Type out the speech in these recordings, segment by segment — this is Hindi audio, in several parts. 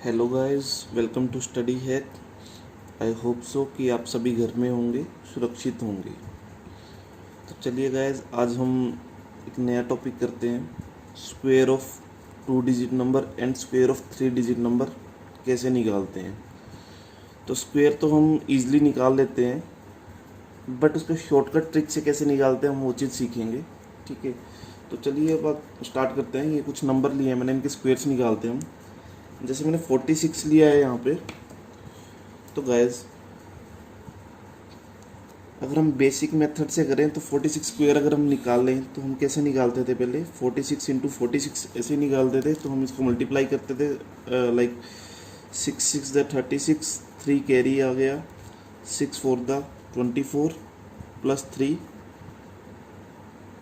Hello guys, welcome to study health. I hope so कि आप सभी घर में होंगे, सुरक्षित होंगे। तो चलिए गाइस, आज हम एक नया टॉपिक करते हैं। Square of 2 digit number and square of 3 digit number कैसे निकालते हैं। तो स्क्वायर तो हम इजीली निकाल लेते हैं, बट उसका शॉर्टकट ट्रिक से कैसे निकालते हैं हम वो चीज़ सीखेंगे। ठीक है, तो चलिए अब आप स्टार्ट करते हैं। ये कुछ नंबर लिए हैं मैंने, इनके स्क्वायर्स निकालते हैं हम। जैसे मैंने 46 लिया है यहाँ पे। तो गाइस, अगर हम बेसिक मेथड से करें तो 46 स्क्वायर अगर हम निकाल लें तो हम कैसे निकालते थे पहले, 46 इंटू 46 ऐसे निकालते थे। तो हम इसको मल्टीप्लाई करते थे, लाइक 6 6 द 36, 3 कैरी आ गया, 6 4 द 24 प्लस 3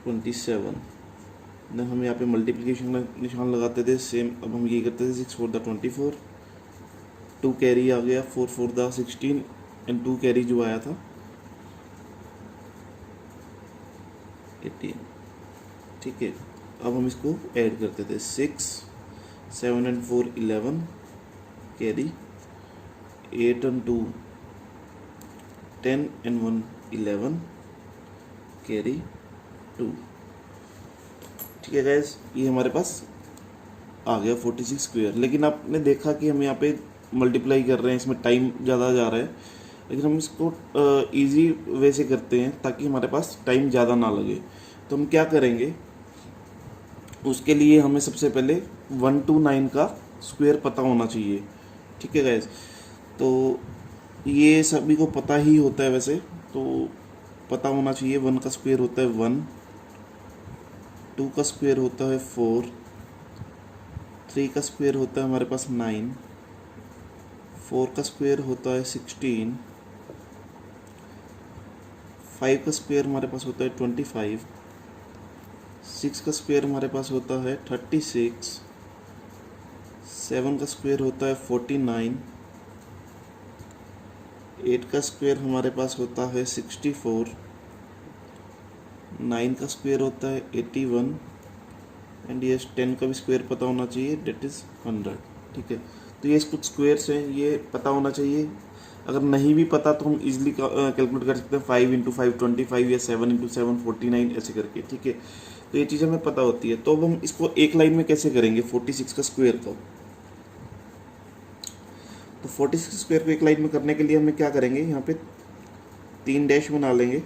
27। देन हम यहाँ पे मल्टीप्लिकेशन का निशान लगाते थे सेम। अब हम ये करते थे 6 4 द 24, 2 कैरी आ गया, 4 4 द 16 एंड 2 कैरी जो आया था 18। ठीक है, अब हम इसको ऐड करते थे 6 7 and 4 11 carry, 8 and 2 10 and 1 11 carry 2। ठीक है गाइस, ये हमारे पास आ गया 46 स्क्वायर। लेकिन आपने देखा कि हम यहाँ पे मल्टीप्लाई कर रहे हैं, इसमें टाइम ज़्यादा जा रहा है। लेकिन हम इसको इजी वे से करते हैं ताकि हमारे पास टाइम ज़्यादा ना लगे। तो हम क्या करेंगे, उसके लिए हमें सबसे पहले 1 to 9 का स्क्वायर पता होना चाहिए। ठीक है गाइस, तो ये सभी को पता ही होता है वैसे, तो पता होना चाहिए। 1 का स्क्वायर होता है 1, 2 का स्क्वायर होता है 4, 3 का स्क्वायर होता है हमारे पास 9, 4 का स्क्वायर होता है 16, 5 का स्क्वायर हमारे पास होता है 25, 6 का स्क्वायर हमारे पास होता है 36, 7 का स्क्वायर होता है 49, 8 का स्क्वायर हमारे पास होता है 64, 9 का स्क्वायर होता है 81 एंड ये 10 का भी स्क्वायर पता होना चाहिए, डेट इज़ 100। ठीक है, तो ये कुछ स्क्वायर्स हैं, ये पता होना चाहिए। अगर नहीं भी पता तो हम इजीली कैलकुलेट कर सकते हैं। 5 इंटू 5 25 या 7 इंटू 7 49 ऐसे करके। ठीक है, तो ये चीज़ हमें पता होती है। तो अब हम इसको एक लाइन में कैसे करेंगे 46 का स्क्वायर को। तो 46 स्क्वायर को एक लाइन में करने के लिए हमें क्या करेंगे, यहाँ पे 3 डैश बना लेंगे।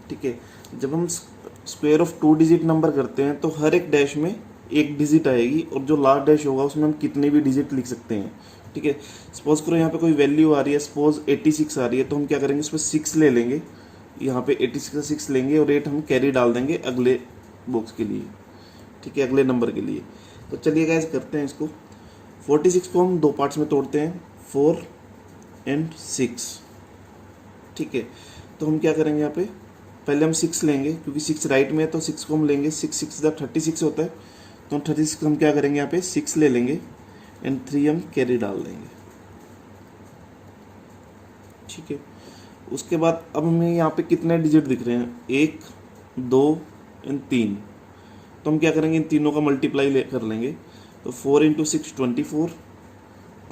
ठीक है, जब हम स्क्वायर ऑफ 2 डिजिट नंबर करते हैं तो हर एक डैश में एक डिजिट आएगी और जो लास्ट डैश होगा उसमें हम कितने भी डिजिट लिख सकते हैं। ठीक है, सपोज करो यहाँ पे कोई वैल्यू आ रही है, सपोज 86 आ रही है, तो हम क्या करेंगे, उसमें 6 ले लेंगे। यहाँ पे 86 का 6 लेंगे और 8 हम कैरी डाल देंगे अगले बॉक्स के लिए। ठीक है, अगले नंबर के लिए। तो चलिए गाइस करते हैं इसको। 46 को हम 2 पार्ट्स में तोड़ते हैं, 4 एंड 6। ठीक है, तो हम क्या करेंगे, यहाँ पे पहले हम 6 लेंगे क्योंकि 6 राइट में है, तो 6 को हम लेंगे। 6 6 द 36 होता है, तो हम 36 हम क्या करेंगे, यहाँ पे 6 ले लेंगे एंड 3 हम कैरी डाल देंगे। ठीक है, उसके बाद अब हमें यहाँ पे कितने डिजिट दिख रहे हैं, 1 2 एंड 3। तो हम क्या करेंगे, इन तीनों का मल्टीप्लाई कर लेंगे। तो 4 इंटू 6 24,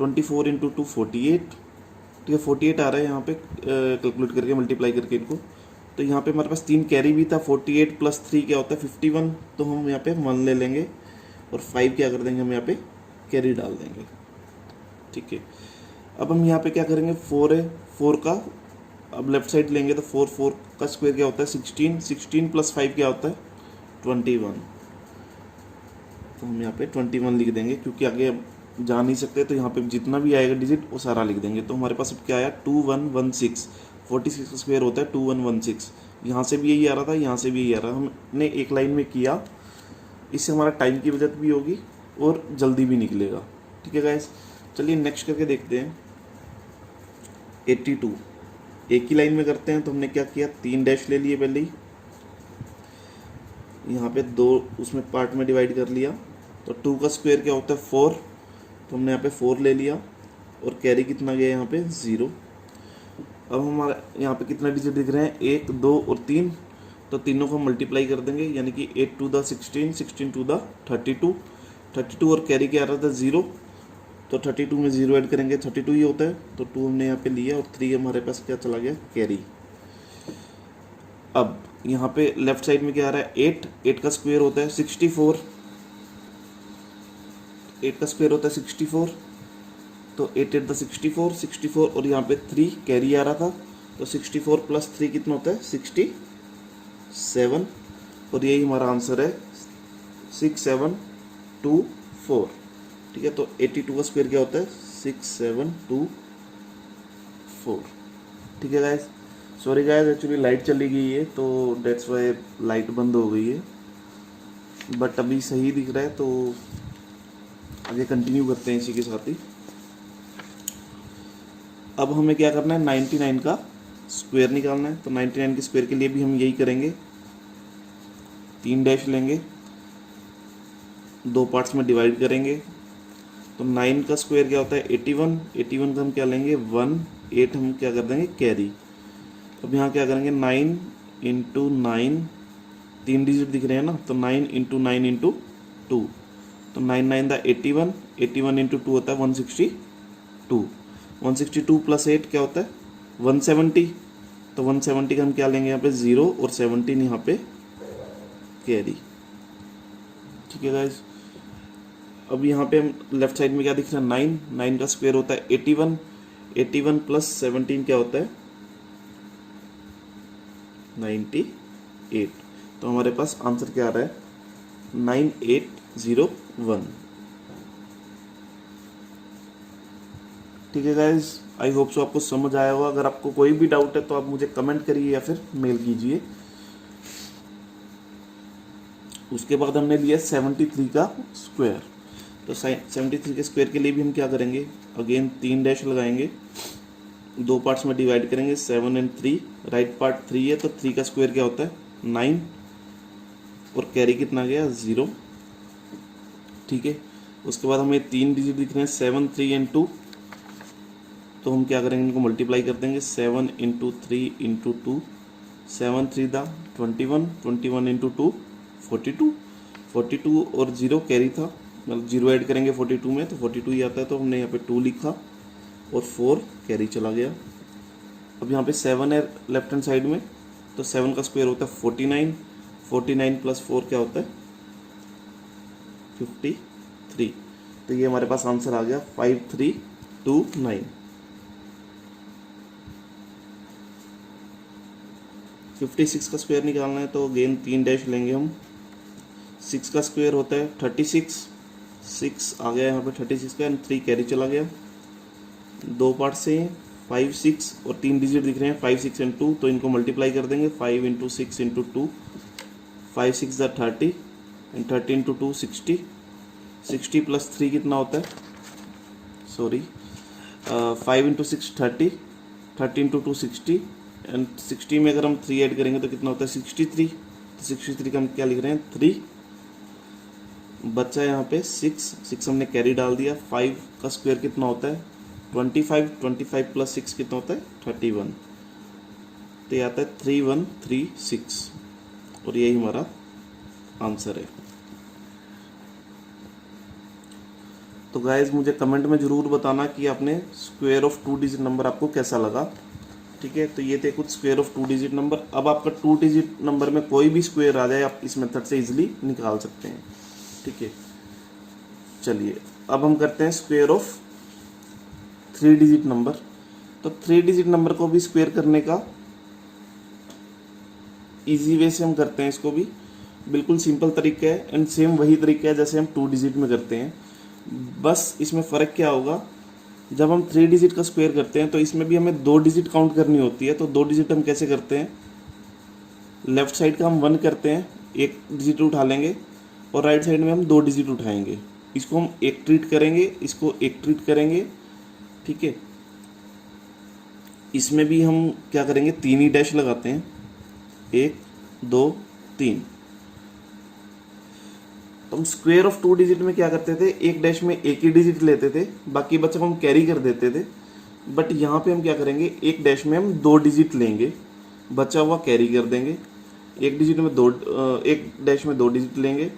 24 इंटू 2 48। ठीक है, 48 आ रहा है यहाँ पे कैलकुलेट करके, मल्टीप्लाई करके इनको। तो यहाँ पे हमारे पास 3 कैरी भी था, 48 प्लस 3 क्या होता है 51। तो हम यहाँ पे 1 ले लेंगे और 5 क्या कर देंगे, हम यहाँ पे कैरी डाल देंगे। ठीक है, अब हम यहाँ पे क्या करेंगे, 4 है, 4 का अब लेफ्ट साइड लेंगे तो 4 4 का स्क्वायर क्या होता है 16, 16 प्लस 5 क्या होता है 21। तो हम यहाँ पे 21 लिख देंगे क्योंकि आगे जा नहीं सकते, तो यहाँ पे जितना भी आएगा डिजिट वो सारा लिख देंगे। तो हमारे पास अब क्या आया 2116। 46 का स्क्वायर होता है 2116। यहाँ से भी यही आ रहा था, यहाँ से भी यही आ रहा। हमने एक लाइन में किया, इससे हमारा टाइम की बचत भी होगी और जल्दी भी निकलेगा। ठीक है गाइस, चलिए नेक्स्ट करके देखते हैं। 82 एक ही लाइन में करते हैं। तो हमने क्या किया, 3 डैश ले लिए पहले ही, यहाँ पे 2 उसमें पार्ट में डिवाइड कर लिया। तो 2 का स्क्वायर क्या होता है 4, तो हमने यहाँ पे 4 ले लिया और कैरी कितना गया यहाँ पे 0। अब हमारा यहाँ पे कितना डिजिट दिख रहे हैं, 1 2 और 3। तो तीनों को मल्टीप्लाई कर देंगे, यानी कि 8 टू द 16, 16 टू द 32, 32 और कैरी क्या आ रहा था 0। तो 32 में 0 ऐड करेंगे 32 ही होता है, तो 2 हमने यहाँ पे लिया और 3 हमारे पास क्या चला गया, कैरी। अब यहाँ पे लेफ्ट साइड में क्या आ रहा है, 8, 8 का स्क्वायर होता है 64, 8 का स्क्वायर होता है 64, तो 8 8 द 64, 64 और यहाँ पे 3 कैरी आ रहा था, तो 64 प्लस 3 कितना होता है, 67, और यही हमारा आंसर है 6724। ठीक है, तो 82 का स्क्वायर क्या होता है, 6724। ठीक है guys, sorry guys, actually light चली गई है तो डेट्स वाई लाइट बंद हो गई है, बट अभी सही दिख रहा है, तो आगे कंटिन्यू करते हैं इसी के साथ ही। अब हमें क्या करना है, 99 का स्क्वायर निकालना है, तो 99 के स्क्वायर के लिए भी हम यही करेंगे, 3 डैश लेंगे, 2 पार्ट्स में डिवाइड करेंगे, तो 9 का स्क्वायर क्या होता है, 81, 81 का हम क्या लेंगे 1, 8 हम क्या कर देंगे कैरी। अब यहाँ क्या करेंगे 9 इंटू 9, 3 डिजिट दिख रहे हैं ना, तो 9 इंटू 9 इंटू 2, तो 9 9 द 81, 81 इंटू 2 होता है 162, 162 प्लस 8 क्या होता है 170, तो 170 का हम क्या लेंगे यहाँ पे 0 और 17 यहाँ पे कैरी। ठीक है गाइज, अब यहाँ पे हम लेफ्ट साइड में क्या दिख रहा है 9, 9 का स्क्वायर होता है 81, 81 प्लस 17 क्या होता है 98, तो हमारे पास आंसर क्या आ रहा है 9801। ठीक है गाइज, आई होप सो आपको समझ आया होगा। अगर आपको कोई भी डाउट है तो आप मुझे कमेंट करिए या फिर मेल कीजिए। उसके बाद हमने लिया 73 का स्क्वायर, तो 73 के स्क्वायर के लिए भी हम क्या करेंगे, अगेन 3 डैश लगाएंगे, 2 पार्ट्स में डिवाइड करेंगे, 7 एंड 3, राइट पार्ट 3 है तो 3 का स्क्वायर क्या होता है 9, और कैरी कितना गया 0। ठीक है, उसके बाद हमें 3 डिजिट दिख रहे हैं 7, 3 एंड 2, तो हम क्या करेंगे इनको मल्टीप्लाई कर देंगे, 7 इंटू 3 इंटू 2, 7 3 दा 21, 21 इंटू 2 42, 42 और 0 कैरी था, मतलब 0 ऐड करेंगे 42 में तो 42 ही आता है, तो हमने यहाँ पे 2 लिखा और 4 कैरी चला गया। अब यहाँ पे 7 है लेफ्ट हैंड साइड में, तो 7 का स्क्वायर होता है 49, 49 प्लस 4 क्या होता है 53, तो ये हमारे पास आंसर आ गया 5329। 56 का स्क्वायर निकालना है तो अगेन 3 डैश लेंगे हम, 6 का स्क्वायर होता है 36, 6 आ गया यहाँ पे 36 का, एंड 3 कैरी चला गया। 2 पार्ट से 5 6 और 3 डिजिट दिख रहे हैं 5 6 एंड 2, तो इनको मल्टीप्लाई कर देंगे, 5 into 6 into 2, 5 6 the 30 and 30 into 2 60, 60 plus 3 कितना होता है, सॉरी 5 इंटू 6 30, 30 इंटू 2 60, एंड 60 में अगर हम 3 ऐड करेंगे तो कितना होता है 63, तो 63 का हम क्या लिख रहे हैं 3, बच्चा यहाँ पे 6 हमने कैरी डाल दिया। 5 का स्क्वायर कितना होता है 25, 25 प्लस 6 कितना होता है 31, तो ये आता है 3136, और यही हमारा आंसर है। तो गाइज मुझे कमेंट में ज़रूर बताना कि आपने स्क्वायर ऑफ 2 डिजिट नंबर आपको कैसा लगा। ठीक है, तो ये थे कुछ स्क्वायर ऑफ 2 डिजिट नंबर। अब आपका 2 डिजिट नंबर में कोई भी स्क्वायर आ जाए आप इस मेथड से इजीली निकाल सकते हैं। ठीक है, चलिए अब हम करते हैं स्क्वायर ऑफ 3 डिजिट नंबर। तो 3 डिजिट नंबर को भी स्क्वायर करने का इजी वे से हम करते हैं, इसको भी बिल्कुल सिंपल तरीका है, एंड सेम वही तरीका है जैसे हम 2 डिजिट में करते हैं, बस इसमें फ़र्क क्या होगा, जब हम 3 डिजिट का स्क्वायर करते हैं तो इसमें भी हमें 2 डिजिट काउंट करनी होती है। तो 2 डिजिट हम कैसे करते हैं, लेफ्ट साइड का हम 1 करते हैं, 1 डिजिट उठा लेंगे, और राइट साइड में हम 2 डिजिट उठाएंगे, इसको हम 1 ट्रीट करेंगे, इसको 1 ट्रीट करेंगे। ठीक है, इसमें भी हम क्या करेंगे 3 ही डैश लगाते हैं, 1 2 3। तो हम स्क्वायर ऑफ 2 डिजिट में क्या करते थे, 1 डैश में 1 ही डिजिट लेते थे, बाकी बच्चा को हम कैरी कर देते थे। बट यहाँ पे हम क्या करेंगे, 1 डैश में हम 2 डिजिट लेंगे, बचा हुआ कैरी कर देंगे, 1 डिजिट में 2, 1 डैश में 2 डिजिट लेंगे,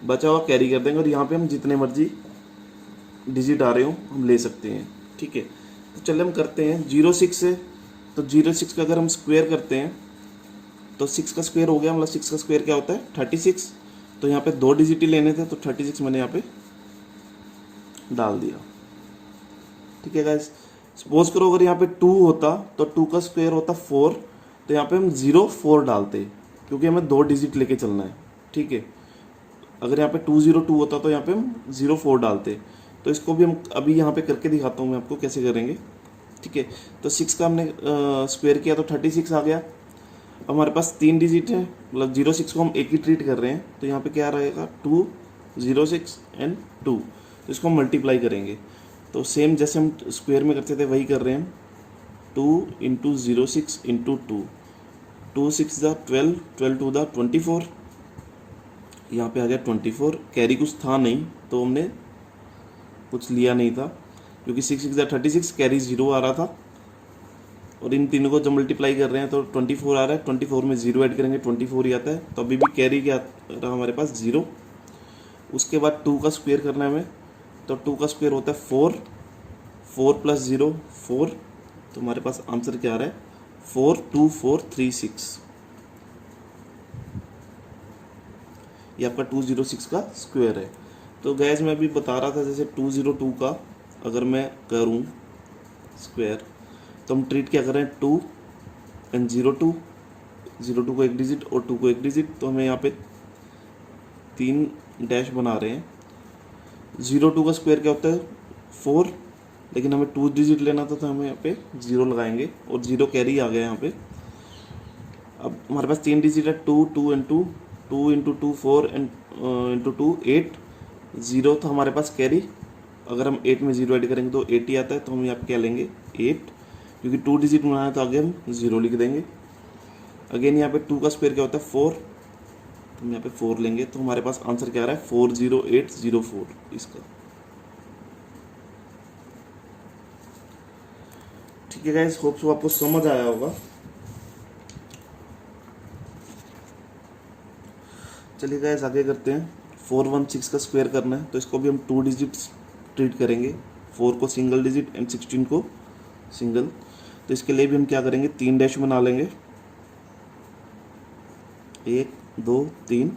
बचा हुआ कैरी कर देंगे, और यहाँ पे हम जितने मर्जी डिजिट आ रहे हो हम ले सकते हैं। ठीक है, तो चलिए हम करते हैं 06 से। तो 06 का अगर हम स्क्वायर करते हैं तो 6 का स्क्वायर हो गया, मतलब 6 का स्क्वायर क्या होता है 36। तो यहाँ पे 2 डिजिट ही लेने थे, तो 36 मैंने यहाँ पे डाल दिया। ठीक है गाइस, सपोज करो अगर यहाँ पे 2 होता तो 2 का स्क्वायर होता 4, तो यहाँ पे हम 04 डालते, क्योंकि हमें 2 डिजिट लेके चलना है। ठीक है, अगर यहाँ पे 202 होता तो यहाँ पे हम 04 डालते। तो इसको भी हम अभी यहाँ पे करके दिखाता हूँ मैं आपको कैसे करेंगे। ठीक है, तो 6 का हमने स्क्वायर किया तो 36 आ गया। अब हमारे पास 3 डिजिट है, मतलब 06 को हम एक ही ट्रीट कर रहे हैं, तो यहाँ पे क्या रहेगा 2 06 एंड 2। तो इसको हम मल्टीप्लाई करेंगे, तो सेम जैसे हम स्क्वायर में करते थे वही कर रहे हैं। 2 इंटू 06 इंटू 2, 2 6 दा 12, 12 2 दा 24, यहाँ पे आ गया 24। कैरी कुछ था नहीं तो हमने कुछ लिया नहीं था, क्योंकि 6 6 दा 36, कैरी 0 आ रहा था। और इन तीनों को जब मल्टीप्लाई कर रहे हैं तो 24 आ रहा है, 24 में 0 ऐड करेंगे 24 ही आता है। तो अभी भी कैरी क्या रहा हमारे पास 0। उसके बाद 2 का स्क्वायर करना है हमें, तो 2 का स्क्वायर होता है 4, 4 प्लस 0 4। तो हमारे पास आंसर क्या आ रहा है 42436। ये आपका 206 का स्क्वायर है। तो गैस मैं अभी बता रहा था जैसे 202 का अगर मैं करूं स्क्वायर, तो हम ट्रीट क्या करें 2 एंड 02, 02 को एक डिजिट और 2 को एक डिजिट, तो हमें यहाँ पे 3 डैश बना रहे हैं। 02 का स्क्वायर क्या होता है 4, लेकिन हमें 2 डिजिट लेना था तो हमें यहाँ पे 0 लगाएंगे और 0 कैरी आ गया यहाँ पे। अब हमारे पास 3 डिजिट है 2 2 एंड 2, 2 इंटू 2 4 एंड इंटू 2 8, 0 था हमारे पास कैरी। अगर हम 8 में 0 ऐड करेंगे तो 8 ही आता है, तो हम यहाँ पे क्या लेंगे 8, क्योंकि 2 डिजिट बनाना है तो आगे हम 0 लिख देंगे। अगेन यहाँ पे 2 का स्क्वायर क्या होता है 4, तो हम यहाँ पे 4 लेंगे। तो हमारे पास आंसर क्या आ रहा है 40804 इसका। ठीक है गाइस, होप सो आपको समझ आया होगा। चलिए गाइस आगे करते हैं। 416 का स्क्वायर करना है, तो इसको भी हम 2 डिजिट्स ट्रीट करेंगे, 4 को सिंगल डिजिट एंड 16 को सिंगल। तो इसके लिए भी हम क्या करेंगे 3 डैश बना लेंगे, 1 2 3।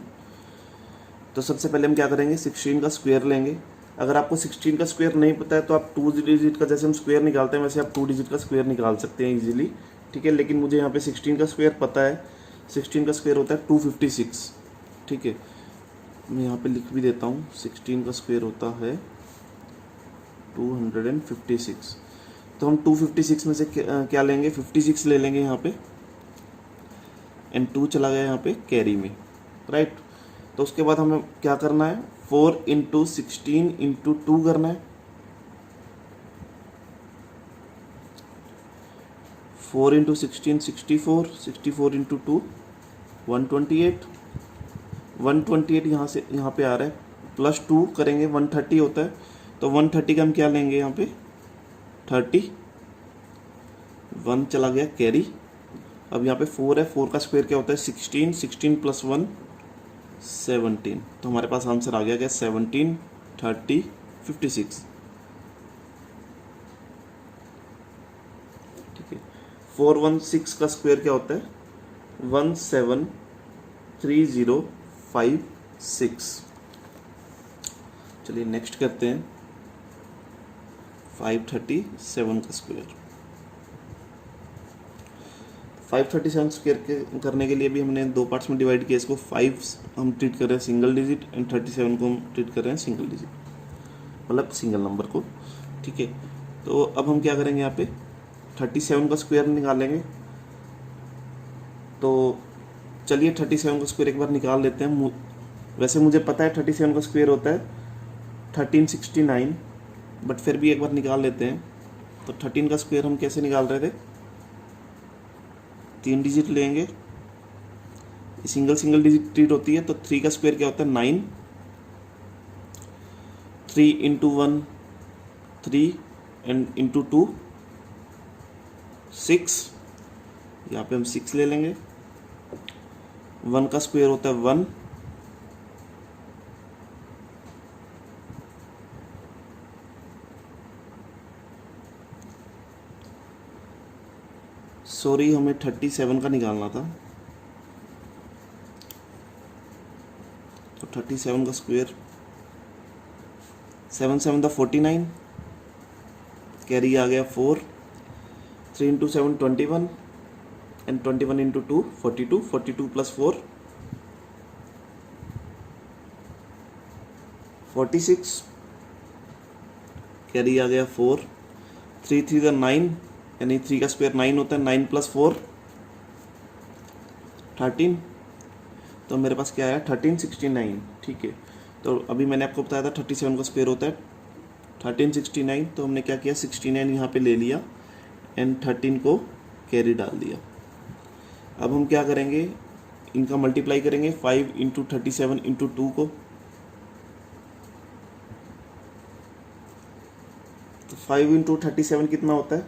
तो सबसे पहले हम क्या करेंगे 16 का स्क्वायर लेंगे। अगर आपको 16 का स्क्वायर नहीं पता है तो आप 2 डिजिट का जैसे हम स्क्वायर निकालते हैं वैसे आप 2 डिजिट का स्क्वायर निकाल सकते हैं इजीली। ठीक है, लेकिन मुझे यहाँ पे 16 का स्क्वायर पता है। 16 का स्क्वायर होता है 256। ठीक है, मैं यहाँ पे लिख भी देता हूँ, 16 का स्क्वायर होता है 256। तो हम 256 में से क्या लेंगे 56 ले लेंगे यहाँ पे, एंड 2 चला गया यहाँ पे कैरी में, राइट। तो उसके बाद हमें क्या करना है 4 इंटू 16 इंटू 2 करना है। 4 इंटू 16 64, 64 इंटू 2 128, 128 यहाँ से यहाँ पे आ रहा है, प्लस 2 करेंगे 130 होता है। तो 130 का हम क्या लेंगे यहाँ पे 30, 1 चला गया कैरी। अब यहाँ पे 4 है, 4 का स्क्वायर क्या होता है 16, 16 प्लस 1 17। तो हमारे पास आंसर आ गया क्या 17 30 56। ठीक है, 416 का स्क्वायर क्या होता है 1730556। चलिए नेक्स्ट करते हैं 537 का स्क्वायर। 537 स्क्वायर करने के लिए भी हमने 2 पार्ट्स में डिवाइड किया इसको। 5 हम ट्रीट कर रहे हैं सिंगल डिजिट एंड 37 को हम ट्रीट कर रहे हैं सिंगल डिजिट, मतलब सिंगल नंबर को। ठीक है, तो अब हम क्या करेंगे यहाँ पे 37 का स्क्वायर निकालेंगे। तो चलिए 37 का स्क्वायर एक बार निकाल लेते हैं। वैसे मुझे पता है 37 का स्क्वायर होता है 1369, बट फिर भी एक बार निकाल लेते हैं। तो 13 का स्क्वायर हम कैसे निकाल रहे थे 3 डिजिट लेंगे, सिंगल सिंगल डिजिट ट्रीट होती है। तो 3 का स्क्वायर क्या होता है 9, 3 इंटू 1 3 एंड इंटू 2 6, यहाँ पे हम 6 ले लेंगे। 1 का स्क्वायर होता है 1, सॉरी, हमें 37 का निकालना था। तो 37 का स्क्वायर, 7 7 द 49, कैरी आ गया 4, 3 into 7 21, and 21 into 2 42, 42 plus 4 46, carry आ गया 4, 3 3 द 9, यानी 3 का स्क्वायर 9 होता है, 9 प्लस 4 13, तो मेरे पास क्या आया 1369। ठीक है, तो अभी मैंने आपको बताया था 37 का स्क्वायर होता है 1369, तो हमने क्या किया 69 यहाँ पे ले लिया एंड 13 को कैरी डाल दिया। अब हम क्या करेंगे, इनका मल्टीप्लाई करेंगे 5 इंटू 37 इंटू 2 को, तो 5 इंटू 37 कितना होता है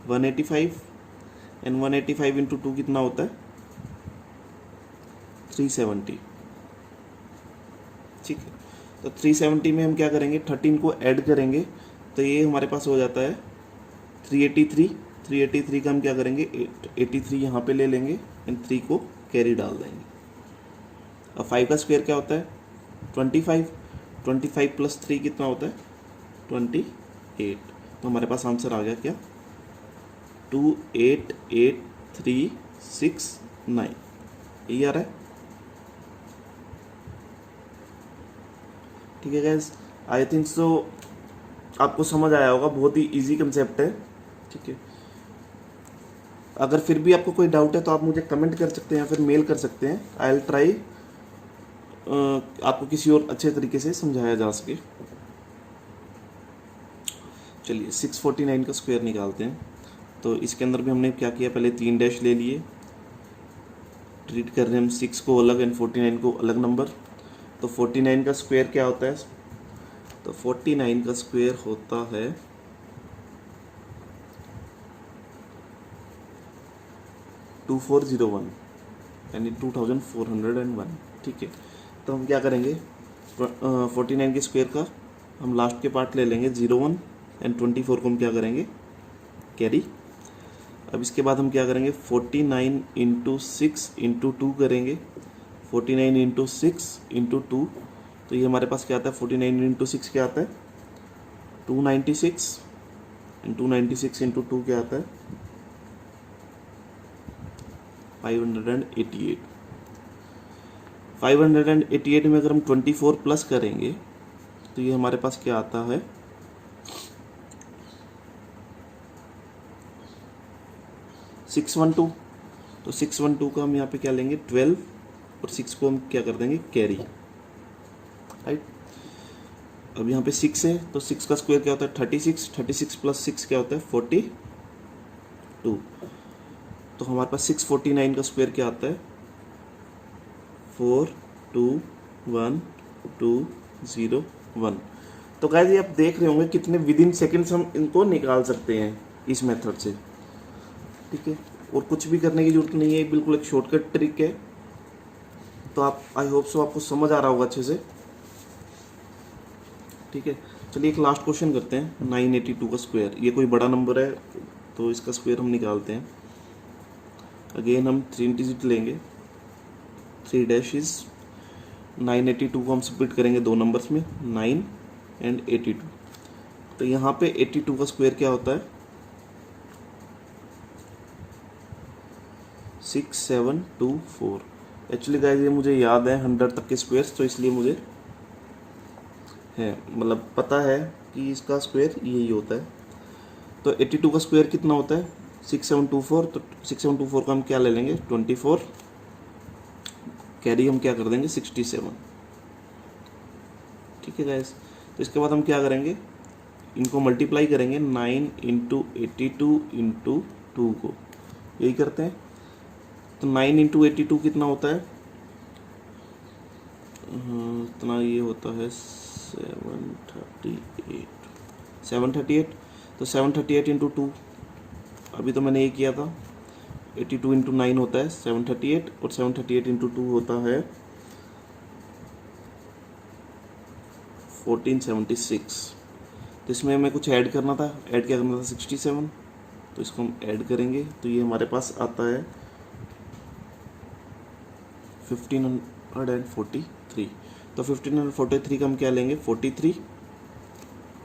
185, एंड 185 इंटू 2 कितना होता है 370। ठीक है, तो 370 में हम क्या करेंगे 13 को ऐड करेंगे, तो ये हमारे पास हो जाता है 383। 383 का हम क्या करेंगे 83 यहाँ पे ले लेंगे एंड 3 को कैरी डाल देंगे। अब 5 का स्क्वायर क्या होता है 25, 25 प्लस 3 कितना होता है 28, तो हमारे पास आंसर आ गया क्या 288,369, यही आ रहा है। ठीक है गैस, आई थिंक सो आपको समझ आया होगा, बहुत ही इजी कंसेप्ट है। ठीक है, अगर फिर भी आपको कोई डाउट है तो आप मुझे कमेंट कर सकते हैं या फिर मेल कर सकते हैं, आई विल ट्राई आपको किसी और अच्छे तरीके से समझाया जा सके। चलिए 649 का स्क्वायर निकालते हैं। तो इसके अंदर भी हमने क्या किया, पहले 3 डैश ले लिए, ट्रीट कर रहे हैं हम 6 को अलग एंड 49 को अलग नंबर। तो 49 का स्क्वायर क्या होता है, तो 49 का स्क्वायर होता है 2401, यानी 2401। ठीक है, तो हम क्या करेंगे 49 के स्क्वायर का हम लास्ट के पार्ट ले लेंगे 01 एंड 24 को हम क्या करेंगे कैरी। अब इसके बाद हम क्या करेंगे 49 इंटू 6 इंटू 2 करेंगे, 49 इंटू 6 इंटू 2, तो ये हमारे पास क्या आता है 49 इंटू 6 क्या आता है 296, एंड 296 इंटू 2 क्या आता है 588। 588 में अगर हम 24 प्लस करेंगे तो ये हमारे पास क्या आता है 612। तो 612 का हम यहाँ पे क्या लेंगे 12, और 6 को हम क्या कर देंगे कैरी, राइट। अब यहाँ पे 6 है, तो 6 का स्क्वायर क्या होता है 36, 36 प्लस 6 क्या होता है 42। तो हमारे पास 649 का स्क्वायर क्या आता है 421,201। तो गाइस ये आप देख रहे होंगे कितने विद इन सेकेंड्स हम इनको निकाल सकते हैं इस मेथड से। ठीक है, और कुछ भी करने की जरूरत नहीं है, बिल्कुल एक शॉर्टकट ट्रिक है। तो आप आई होप सो आपको समझ आ रहा होगा अच्छे से। ठीक है, चलिए एक लास्ट क्वेश्चन करते हैं 982 का स्क्वायर। ये कोई बड़ा नंबर है तो इसका स्क्वायर हम निकालते हैं। अगेन हम 3 डिजिट लेंगे, 3 डैशेस, 982 को हम स्प्लिट करेंगे 2 नंबर्स में 9 एंड 82। तो यहाँ पे 82 का स्क्वायर क्या होता है 6724। एक्चुअली गाइस ये मुझे याद है 100 तक के स्क्वायर्स, तो इसलिए मुझे है मतलब पता है कि इसका स्क्वायर यही होता है। तो 82 का स्क्वायर कितना होता है 6724, तो 6724 का हम क्या ले लेंगे 24, कैरी हम क्या कर देंगे 67। ठीक है गाइस, तो इसके बाद हम क्या करेंगे इनको मल्टीप्लाई करेंगे 9 इंटू 82 इंटू 2 को, यही करते हैं। तो 9 इंटू 82 कितना होता है इतना, ये होता है 738। तो 738 इंटू 2, अभी तो मैंने ये किया था 82 इंटू 9 होता है 738, और 738 इंटू 2 होता है 1476। तो इसमें हमें कुछ ऐड करना था, ऐड क्या करना था 67, तो इसको हम ऐड करेंगे तो ये हमारे पास आता है 1543। तो 1543 का हम क्या लेंगे, 43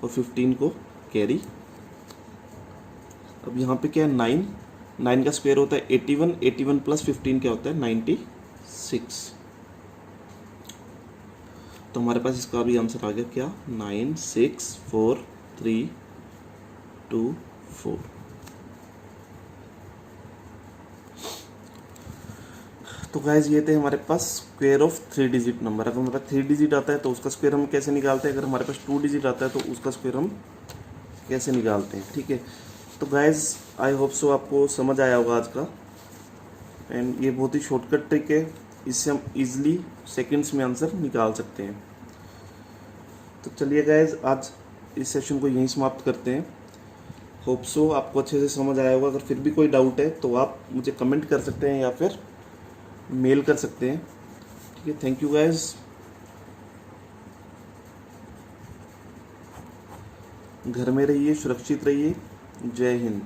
और 15 को कैरी। अब यहाँ पे क्या है, 9 का स्क्वायर होता है 81, 81 प्लस 15 क्या होता है 96। तो हमारे पास इसका भी आंसर आ गया क्या, 9643224। तो गाइज ये थे हमारे पास स्क्वायर ऑफ 3 डिजिट नंबर। अगर हमारे पास 3 डिजिट आता है तो उसका स्क्वायर हम कैसे निकालते हैं, अगर हमारे पास 2 डिजिट आता है तो उसका स्क्वायर हम कैसे निकालते हैं, ठीक है। तो गाइज आई होप सो आपको समझ आया होगा आज का, एंड ये बहुत ही शॉर्टकट ट्रिक है, इससे हम इजीली सेकंड्स में आंसर निकाल सकते हैं। तो चलिए गाइज आज इस सेशन को यहीं समाप्त करते हैं। होप सो आपको अच्छे से समझ आया होगा। अगर फिर भी कोई डाउट है तो आप मुझे कमेंट कर सकते हैं या फिर मेल कर सकते हैं, ठीक है। थैंक यू गाइज, घर में रहिए, सुरक्षित रहिए, जय हिंद।